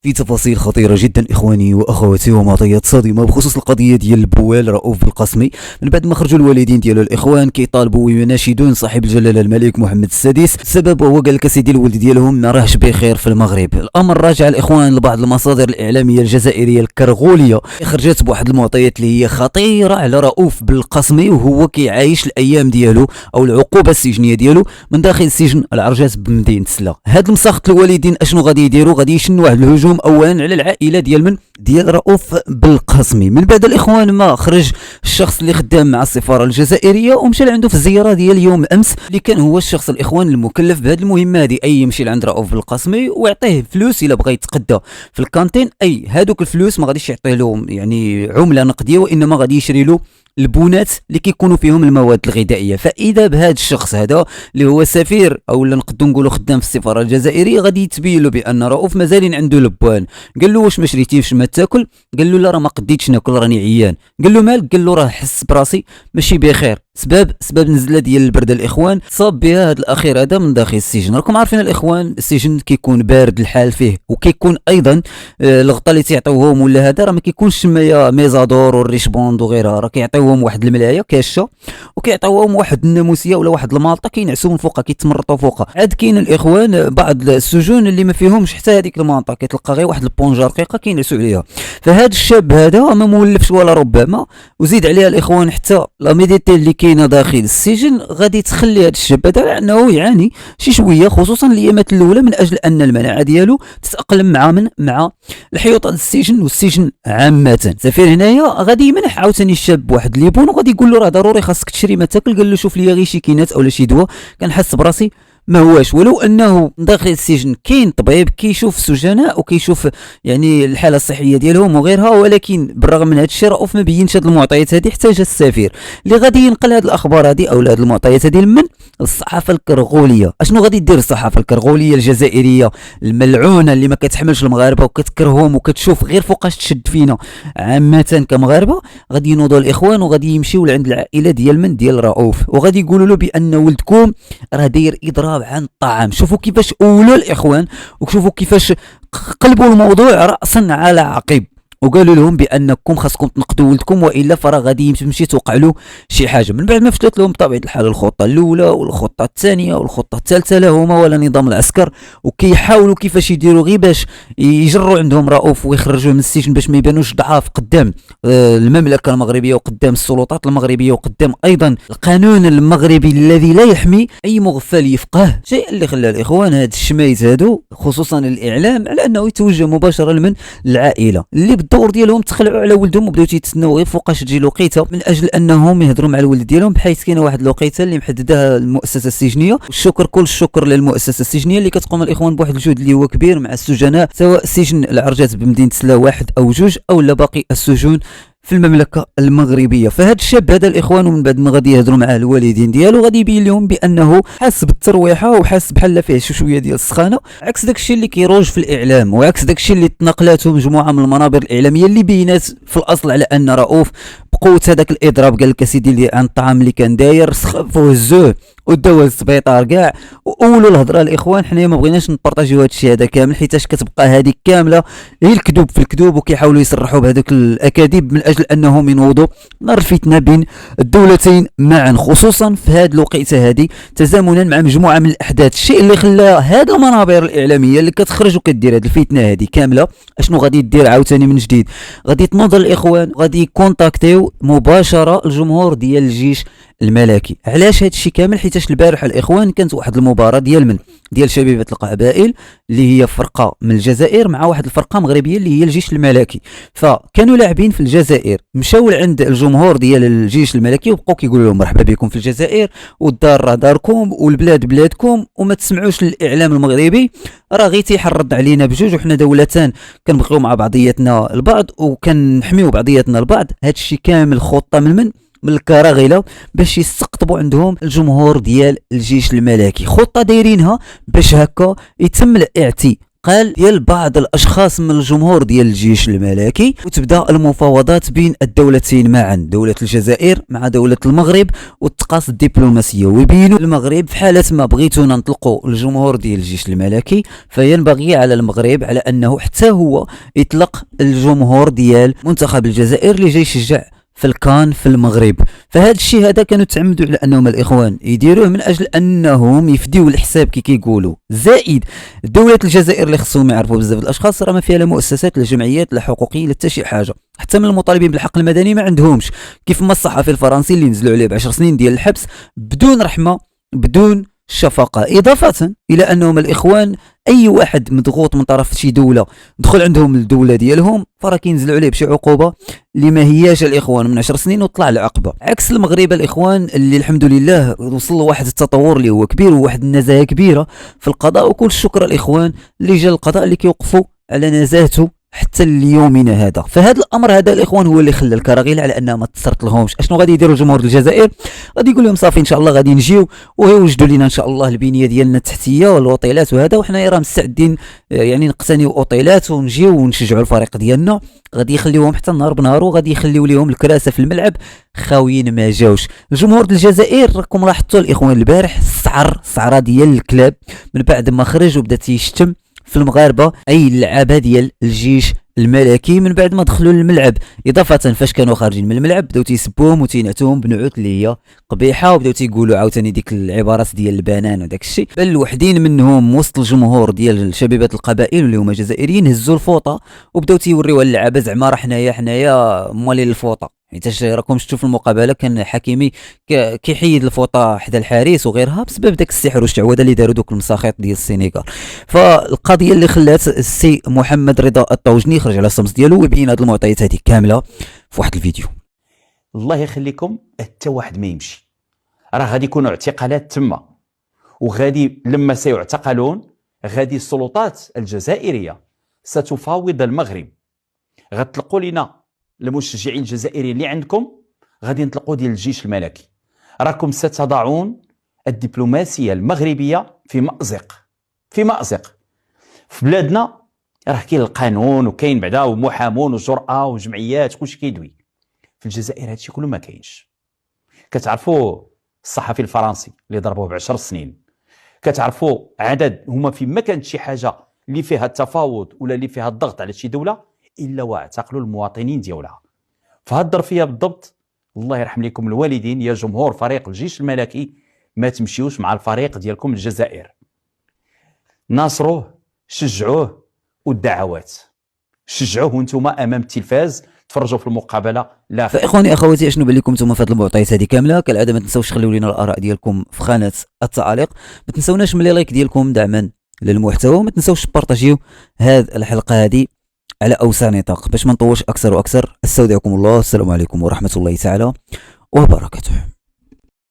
في تفاصيل خطيرة جدا إخواني وأخواتي ومعطيات صادمة بخصوص القضية ديال البوال رؤوف بالقاسمي. من بعد ما خرجوا الوالدين ديالو الإخوان كيطالبوا ويناشدون صاحب الجلالة الملك محمد السادس. السبب هو قال لك سيدي الولد ديالهم ما راهش بخير في المغرب. الأمر راجع الإخوان لبعض المصادر الإعلامية الجزائرية الكرغولية خرجت بواحد المعطيات اللي هي خطيرة على رؤوف بالقاسمي وهو كيعايش الأيام ديالو أو العقوبة السجنية ديالو من داخل سجن العرجات بمدينة سلا. هاد المساخط الوالدين أشنو غادي يديروا؟ غادي يشنوا واحد الهجوم اولا على العائله ديال رؤوف بالقاسمي. من بعد الاخوان ما خرج الشخص اللي خدام مع السفاره الجزائريه ومشى عنده في الزياره ديال يوم امس اللي كان هو الشخص الاخوان المكلف بهذه المهمه هذه، اي يمشي لعند رؤوف بالقاسمي ويعطيه فلوس الا بغى يتقدى في الكانتين. اي هذوك الفلوس ما غاديش يعطيه له يعني عمله نقديه، وانما غادي يشري له البونات اللي كيكونوا فيهم المواد الغذائيه. فاذا بهذا الشخص هذا اللي هو سفير او نقدروا نقولوا خدام في السفاره الجزائريه غادي يتبين له بان رؤوف مازال عنده لبوان. قال له واش ما شريتيش ما تاكل؟ قال له لا راه ما قديتش ناكل راني عيان. قال له مالك؟ قال له راه حس براسي ماشي بخير سبب نزله ديال البرده الاخوان صاب بها هذا الاخير هذا من داخل السجن. راكم عارفين الاخوان السجن كيكون بارد الحال فيه، وكيكون ايضا الغطاء اللي تيعطيوهم ولا هذا راه ما كيكونش ميزادور والريشبوند وغيرها، راه كيعطيوهم واحد الملايه كاشه وكيعطيوهم واحد الناموسيه ولا واحد المالطه كينعسوا من فوقها كيتمرطوا فوقها. عاد كاين الاخوان بعض السجون اللي ما فيهمش حتى هذيك المالطه، كتلقى غير واحد البونجا رقيقه كينعسوا عليها. فهذا الشاب هذا ما مولفش ولا ربما، وزيد عليها الاخوان حتى لا ميديتي اللي كاينه داخل السجن غادي تخلي هذا الشاب هذا لانه يعاني شي شويه خصوصا الايامات الاولى من اجل ان المناعه ديالو تتاقلم مع الحيوط السجن والسجن عامه. سفير هنايا غادي يمنح عاوتاني الشاب واحد ليبون وغادي يقول له راه ضروري خاصك تشري ما تاكل. قال له شوف لي غير شي كينات اولا شي دواء كنحس براسي ما هواش. ولو انه داخل السجن كاين طبيب كيشوف السجناء وكيشوف يعني الحاله الصحيه ديالهم وغيرها، ولكن بالرغم من هذا الشيء رؤوف ما بينش هذه المعطيات هذه حتى جا السفير اللي غادي ينقل هذه الاخبار هذه او هذه المعطيات هذه من الصحافه الكرغوليه. اشنو غادي دير الصحافه الكرغوليه الجزائريه الملعونه اللي ما كتحملش المغاربه وكتكرههم وكتشوف غير فوقاش تشد فينا عامه كمغاربه؟ غادي ينوضوا الاخوان وغادي يمشيو لعند العائله ديال رؤوف وغادي يقولوا له بان ولدكم راه داير اضراب عن الطعام. شوفوا كيفاش اولوا الاخوان وشوفوا كيفاش قلبوا الموضوع راسا على عقب، وقالوا لهم بانكم خاصكم تنقذوا ولدكم والا فراه غادي تمشي توقع له شي حاجه. من بعد ما فتلت لهم بطبيعه الحال الخطه الاولى والخطه الثانيه والخطه الثالثه لهما ولا نظام العسكر، وكيحاولوا كيفاش يديروا غير باش يجروا عندهم رؤوف ويخرجوه من السجن باش ما يبانوش ضعاف قدام المملكه المغربيه وقدام السلطات المغربيه وقدام ايضا القانون المغربي الذي لا يحمي اي مغفل يفقه. شيء اللي خلى الاخوان هاد الشمايت هادو خصوصا الاعلام على انه يتوجه مباشره لمن العائله اللي الدور ديالهم تخلعوا على ولدهم وبداو تيتسناو غير فوقاش تجي لوقيته من اجل انهم يهضروا مع الولد ديالهم، بحيث كاينه واحد الوقيته اللي محددها المؤسسه السجنيه. والشكر كل الشكر للمؤسسه السجنيه اللي كتقوم الاخوان بواحد الجهد اللي هو كبير مع السجناء سواء سجن العرجات بمدينه سلا واحد او جوج او لا باقي السجون في المملكه المغربيه. فهاد الشاب هذا الاخوان ومن بعد ما غادي يهضروا معاه الوالدين ديالو غادي يبين لهم بانه حاس بالترويحه وحاس بحال فيه شويه ديال السخانه، عكس داكشي اللي كيروج في الاعلام وعكس داكشي اللي تنقلاته مجموعه من المنابر الاعلاميه اللي بينات في الاصل على ان رؤوف بقوه هذاك الاضراب قال لك اسيدي اللي عن الطعام اللي كان داير سخفوه الزوه وداوه للسبيطار كاع واولوا الهضره. الاخوان حنايا ما بغيناش نبارطاجيو هذا الشيء هذا كامل حيتاش كتبقى هذه كامله هي الكذوب في الكذوب، وكيحاولوا يصرحوا بهذوك الاكاذيب من اجل انهم ينوضوا نار الفتنه بين الدولتين معا، خصوصا في هذه الوقيته هذه تزامنا مع مجموعه من الاحداث. الشيء اللي خلى هذه المنابر الاعلاميه اللي كتخرج وكدير هذه الفتنه هذه كامله اشنو غادي دير عاوتاني من جديد؟ غادي تنوض الاخوان غادي يكونتاكتيو مباشره الجمهور ديال الجيش الملكي. علاش هذا الشيء كامل؟ حيتاش البارح الاخوان كانت واحد المباراه ديال شبيبه القبائل اللي هي فرقه من الجزائر مع واحد الفرقه مغربيه اللي هي الجيش الملكي، فكانوا لاعبين في الجزائر مشاو عند الجمهور ديال الجيش الملكي وبقاو كيقولوا لهم مرحبا بكم في الجزائر والدار راه داركم والبلاد بلادكم وما تسمعوش للاعلام المغربي راه غير تيحرض علينا بجوج وحنا دولتان كنبغيو مع بعضياتنا البعض وكنحميو بعضياتنا البعض. هذا الشيء كامل خطه من الكراغله باش يستقطبوا عندهم الجمهور ديال الجيش الملكي، خطه دايرينها باش هكا يتم الاعتي قال ديال بعض الاشخاص من الجمهور ديال الجيش الملكي، وتبدا المفاوضات بين الدولتين معا، دولة الجزائر مع دولة المغرب، والتقاص الدبلوماسية، ويبينوا المغرب في حالة ما بغيتونا نطلقوا الجمهور ديال الجيش الملكي فينبغي على المغرب على انه حتى هو يطلق الجمهور ديال منتخب الجزائر اللي جاي يشجع في الكان في المغرب. فهذا الشيء هذا كانوا تعمدوا على انهم الاخوان يديروه من اجل انهم يفديو الحساب كي كيقولوا. زائد دولة الجزائر اللي خصهم يعرفوا بزاف الاشخاص راه ما فيها لا مؤسسات لا جمعيات لا حقوقيه لا حتى شي حاجه، حتى من المطالبين بالحق المدني ما عندهمش، كيف ما الصحفي الفرنسي اللي نزلوا عليه ب10 سنين ديال الحبس بدون رحمه بدون شفقة. إضافة إلى أنهم الإخوان أي واحد مضغوط من طرف شي دولة دخل عندهم الدولة ديالهم فراه كينزلوا عليه بشي عقوبة اللي ما هياش الإخوان من 10 سنين وطلع العقبة. عكس المغرب الإخوان اللي الحمد لله وصل له واحد التطور اللي هو كبير وواحد النزاهة كبيرة في القضاء، وكل الشكر الإخوان اللي جا القضاء اللي كيوقفوا على نزاهته حتى اليومنا هذا. فهذا الامر هذا الاخوان هو اللي خلى الكراغيل على انها ما تصرت لهمش. اشنو غادي يديروا جمهور الجزائر؟ غادي يقول لهم صافي ان شاء الله غادي نجيو ويوجدوا لنا ان شاء الله البنيه ديالنا التحتيه والوطيلات وهذا، وحنا راه مستعدين يعني نقتنيو اوطيلات ونجيو ونشجعوا الفريق ديالنا. غادي يخليوهم حتى النهار بنهارو، غادي يخليو لهم الكراسه في الملعب خاويين ما جاوش. الجمهور الجزائر راكم لاحظتوا الاخوان البارح صعره ديال الكلاب من بعد ما خرج وبدا تيشتم في المغاربه اي اللعابه ديال الجيش الملكي من بعد ما دخلوا للملعب. اضافه فاش كانوا خارجين من الملعب بداو تيسبوهم وتينعتوهم بنعوت اللي هي قبيحه، وبداو تيقولوا عاوتاني ديك العبارات ديال البنان وداك الشيء. بل وحدين منهم وسط الجمهور ديال شبيبه القبائل اللي هما جزائريين هزوا الفوطه وبداو تيوريوها للعابه زعما راه حنايا مولين الفوطه. حيت راكم شفتوا في المقابله كان حكيمي كيحيد الفوطه حدا الحارس وغيرها بسبب داك السحر والشعوذه اللي داروا دوك المساخيط ديال السينيغال. فالقضيه اللي خلات السي محمد رضا الطوجني يخرج على الصمت ديالو ويبين هذه المعطيات هذه كامله في واحد الفيديو. الله يخليكم حتى واحد ما يمشي، راه غادي يكونوا اعتقالات تما، وغادي لما سيعتقلون غادي السلطات الجزائريه ستفاوض المغرب، غتطلقوا لنا المشجعين الجزائريين اللي عندكم، غادي نطلقوا ديال الجيش الملكي. راكم ستضعون الدبلوماسيه المغربيه في مأزق. في بلادنا راه كاين القانون وكاين بعدا ومحامون وجرأه وجمعيات كلشي كيدوي. في الجزائر هادشي كله ما كاينش. كتعرفوا الصحفي الفرنسي اللي ضربوه ب10 سنين، كتعرفوا عدد هما فيما كانت شي حاجه اللي فيها التفاوض ولا اللي فيها الضغط على شي دوله الا واعتقلوا المواطنين ديالها. فهاد الظرفيه بالضبط الله يرحم لكم الوالدين يا جمهور فريق الجيش الملكي، ما تمشيوش مع الفريق ديالكم الجزائر، ناصروه شجعوه، والدعوات شجعوه وانتم امام التلفاز تفرجوا في المقابله. لا فاخواني اخواتي اشنو بان لكم نتوما في هذه المعطيات هذه كامله؟ كالعاده ما تنساوش خليو لنا الاراء ديالكم في خانه التعاليق، ما تنساوناش من لايك ديالكم دعما للمحتوى، وما تنساوش بارطاجيو هذه الحلقه هذه على اوسع نطاق باش ما نطولش اكثر واكثر. استودعكم الله، السلام عليكم ورحمه الله تعالى وبركاته.